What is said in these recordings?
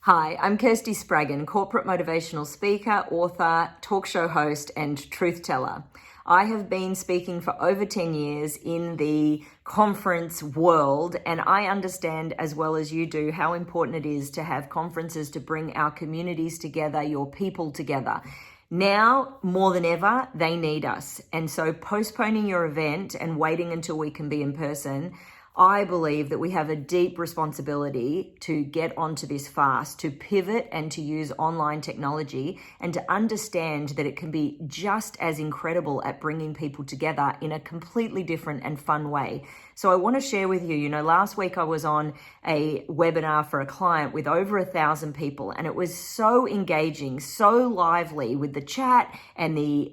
Hi, I'm Kirsty Spraggan, corporate motivational speaker, author, talk show host, and truth teller. I have been speaking for over 10 years in the conference world, and I understand as well as you do how important it is to have conferences to bring our communities together, your people together. Now, more than ever, they need us. And so postponing your event and waiting until we can be in person, I believe that we have a deep responsibility to get onto this fast, to pivot and to use online technology and to understand that it can be just as incredible at bringing people together in a completely different and fun way. So I want to share with you, last week I was on a webinar for a client with over 1,000 people, and it was so engaging, so lively with the chat and the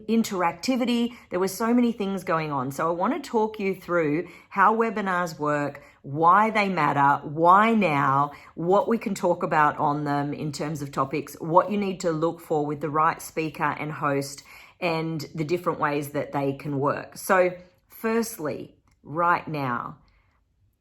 interactivity. There were so many things going on. So I want to talk you through how webinars work, why they matter, why now, what we can talk about on them in terms of topics, what you need to look for with the right speaker and host, and the different ways that they can work. So firstly, right now,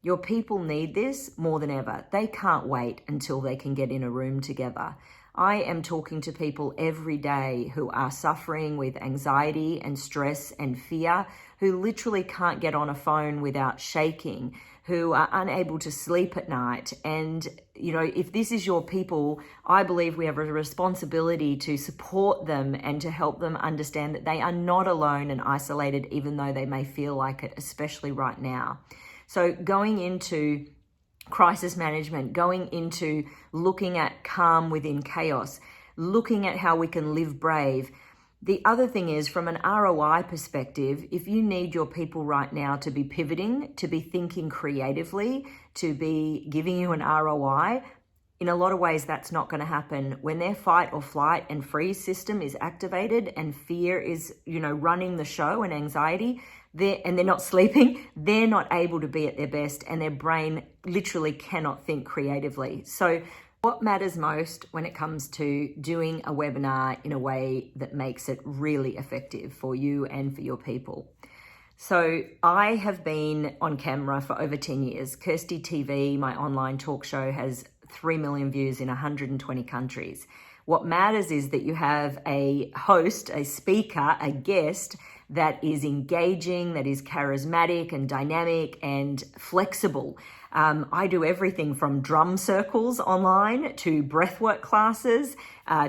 your people need this more than ever. They can't wait until they can get in a room together. I am talking to people every day who are suffering with anxiety and stress and fear, who literally can't get on a phone without shaking, who are unable to sleep at night. And, if this is your people, I believe we have a responsibility to support them and to help them understand that they are not alone and isolated, even though they may feel like it, especially right now. So going into crisis management, going into looking at calm within chaos, looking at how we can live brave. The other thing is, from an ROI perspective, if you need your people right now to be pivoting, to be thinking creatively, to be giving you an ROI, in a lot of ways, that's not going to happen when their fight or flight and freeze system is activated and fear is, running the show, and anxiety, and they're not sleeping, they're not able to be at their best, and their brain literally cannot think creatively. So what matters most when it comes to doing a webinar in a way that makes it really effective for you and for your people? So I have been on camera for over 10 years. Kirsty TV, my online talk show, has 3 million views in 120 countries. What matters is that you have a host, a speaker, a guest that is engaging, that is charismatic and dynamic and flexible. I do everything from drum circles online to breathwork classes,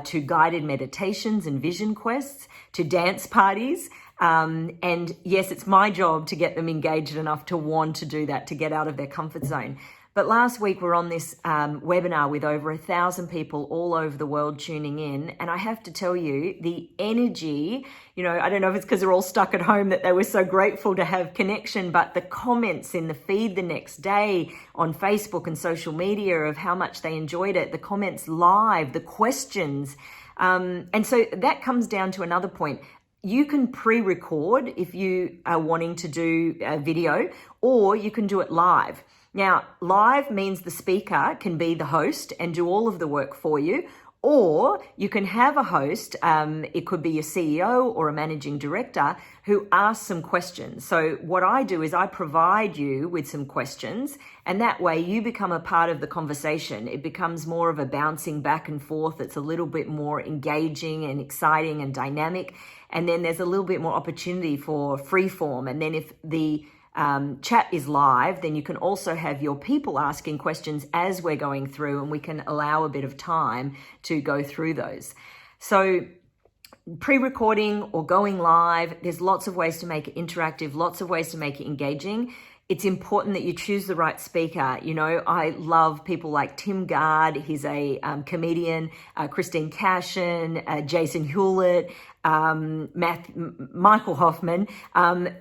to guided meditations and vision quests, to dance parties. And yes, it's my job to get them engaged enough to want to do that, to get out of their comfort zone. But last week we're on this webinar with over 1,000 people all over the world tuning in. And I have to tell you, the energy, I don't know if it's because they're all stuck at home that they were so grateful to have connection, but the comments in the feed the next day on Facebook and social media of how much they enjoyed it, the comments live, the questions. And so that comes down to another point. You can pre-record if you are wanting to do a video, or you can do it live. Now, live means the speaker can be the host and do all of the work for you, or you can have a host, it could be your CEO or a managing director, who asks some questions. So what I do is I provide you with some questions, and that way you become a part of the conversation. It becomes more of a bouncing back and forth. It's a little bit more engaging and exciting and dynamic. And then there's a little bit more opportunity for free form. And then if the chat is live, then you can also have your people asking questions as we're going through, and we can allow a bit of time to go through those. So pre-recording or going live, there's lots of ways to make it interactive, lots of ways to make it engaging. It's important that you choose the right speaker. I love people like Tim Gard. He's a comedian, Christine Cashin, Jason Hewlett, Michael Hoffman,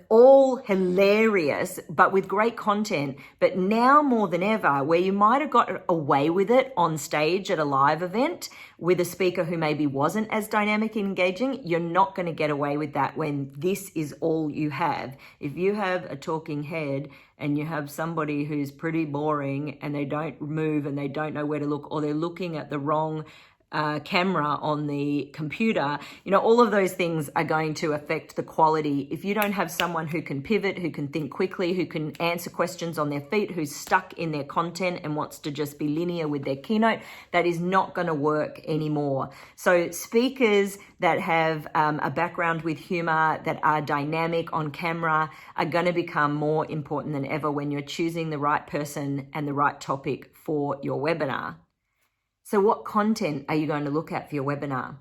all hilarious, but with great content. But now more than ever, where you might have got away with it on stage at a live event with a speaker who maybe wasn't as dynamic and engaging, you're not going to get away with that when this is all you have. If you have a talking head and you have somebody who's pretty boring and they don't move and they don't know where to look, or they're looking at the wrong camera on the computer, all of those things are going to affect the quality. If you don't have someone who can pivot, who can think quickly, who can answer questions on their feet, who's stuck in their content and wants to just be linear with their keynote, that is not going to work anymore. So speakers that have a background with humor, that are dynamic on camera, are going to become more important than ever when you're choosing the right person and the right topic for your webinar. So what content are you going to look at for your webinar?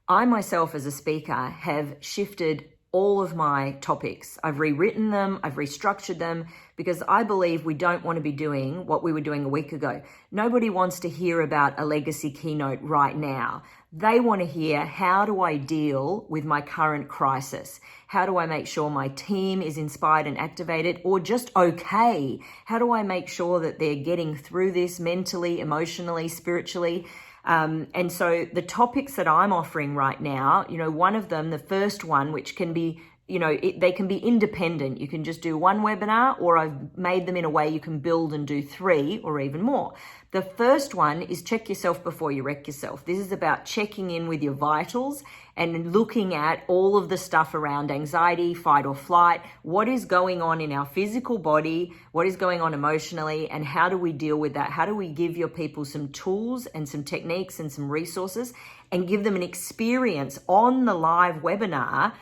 I myself as a speaker have shifted all of my topics. I've rewritten them, I've restructured them, because I believe we don't want to be doing what we were doing a week ago. Nobody wants to hear about a legacy keynote right now. They want to hear, how do I deal with my current crisis? How do I make sure my team is inspired and activated, or just okay? How do I make sure that they're getting through this mentally, emotionally, spiritually? And so the topics that I'm offering right now, one of them, the first one, which can be, they can be independent. You can just do one webinar, or I've made them in a way you can build and do 3 or even more. The first one is check yourself before you wreck yourself. This is about checking in with your vitals and looking at all of the stuff around anxiety, fight or flight, what is going on in our physical body, what is going on emotionally, and how do we deal with that? How do we give your people some tools and some techniques and some resources and give them an experience on the live webinar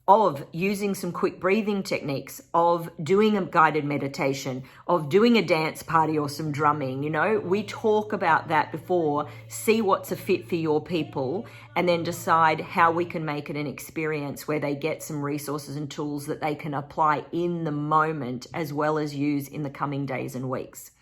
of using some quick breathing techniques, of doing a guided meditation, of doing a dance party or some drumming. We talk about that before, see what's a fit for your people, and then decide how we can make it an experience where they get some resources and tools that they can apply in the moment as well as use in the coming days and weeks.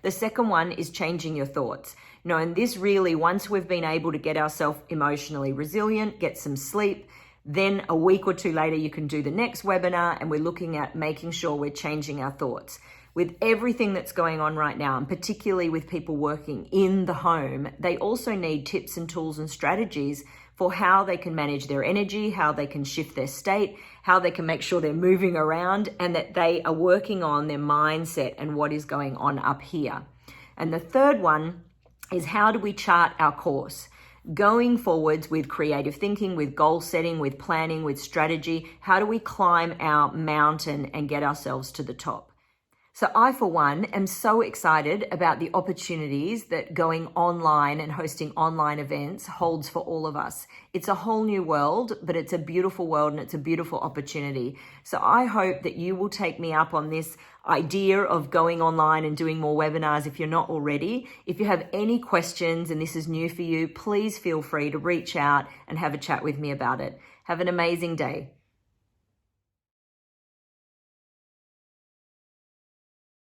The second one is changing your thoughts. And this really, once we've been able to get ourselves emotionally resilient, get some sleep, then a week or 2 later, you can do the next webinar, and we're looking at making sure we're changing our thoughts. With everything that's going on right now, and particularly with people working in the home, they also need tips and tools and strategies for how they can manage their energy, how they can shift their state, how they can make sure they're moving around, and that they are working on their mindset and what is going on up here. And the third one is, how do we chart our course? Going forwards with creative thinking, with goal setting, with planning, with strategy, how do we climb our mountain and get ourselves to the top? So I, for one, am so excited about the opportunities that going online and hosting online events holds for all of us. It's a whole new world, but it's a beautiful world and it's a beautiful opportunity. So I hope that you will take me up on this idea of going online and doing more webinars if you're not already. If you have any questions and this is new for you, please feel free to reach out and have a chat with me about it. Have an amazing day.